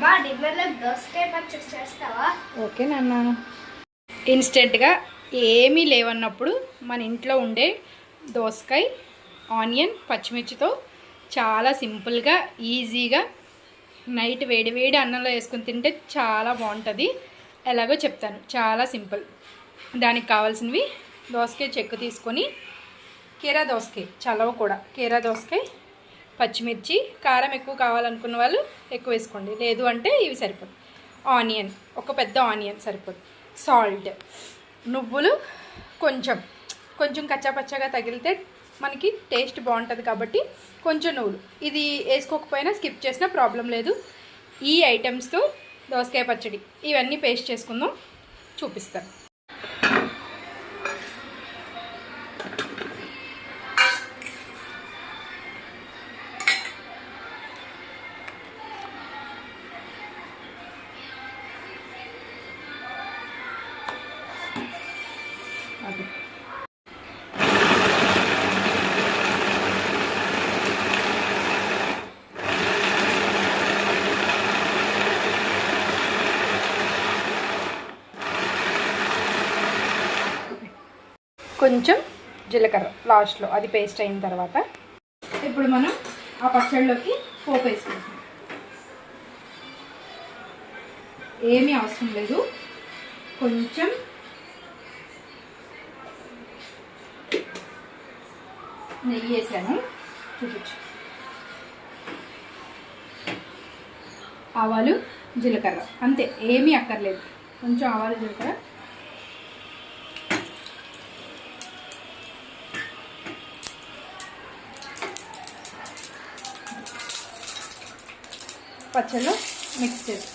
మా డిన్నర్లో దోసకాయ పచ్చడి చేస్తావా? ఓకే నాన్న. ఇన్స్టెంట్గా ఏమీ లేవన్నప్పుడు మన ఇంట్లో ఉండే దోసకాయ, ఆనియన్, పచ్చిమిర్చితో చాలా సింపుల్గా ఈజీగా నైట్ వేడి వేడి అన్నంలో వేసుకుని తింటే చాలా బాగుంటుంది. ఎలాగో చెప్తాను. చాలా సింపుల్. దానికి కావాల్సినవి దోసకాయ చెక్కు తీసుకొని, కీరా దోసకాయ చలవ కూడా, కీరా దోసకాయ, పచ్చిమిర్చి, కారం ఎక్కువ కావాలనుకున్న వాళ్ళు ఎక్కువ వేసుకోండి, లేదు అంటే ఇవి సరిపోదు. ఆనియన్, ఒక పెద్ద ఆనియన్ సరిపోదు. సాల్ట్, నువ్వులు కొంచెం కొంచెం కచ్చాపచ్చగా తగిలితే మనకి టేస్ట్ బాగుంటుంది కాబట్టి కొంచెం నువ్వులు. ఇది వేసుకోకపోయినా స్కిప్ చేసినా ప్రాబ్లం లేదు. ఈ ఐటమ్స్తో దోసకాయ పచ్చడి ఇవన్నీ పేస్ట్ చేసుకుందాం, చూపిస్తాను. కొంచెం జీలకర్ర లాస్ట్లో, అది పేస్ట్ అయిన తర్వాత ఇప్పుడు మనం ఆ పచ్చడిలోకి పోపు వేసుకుంటాం. ఏమీ అవసరం లేదు. కొంచెం నెయ్యి వేసాను, చూపించు. ఆవాలు, జీలకర్ర, అంతే, ఏమీ అక్కర్లేదు. కొంచెం ఆవాలు, జీలకర్ర, పచ్చళ్ళు మిక్స్ చేసి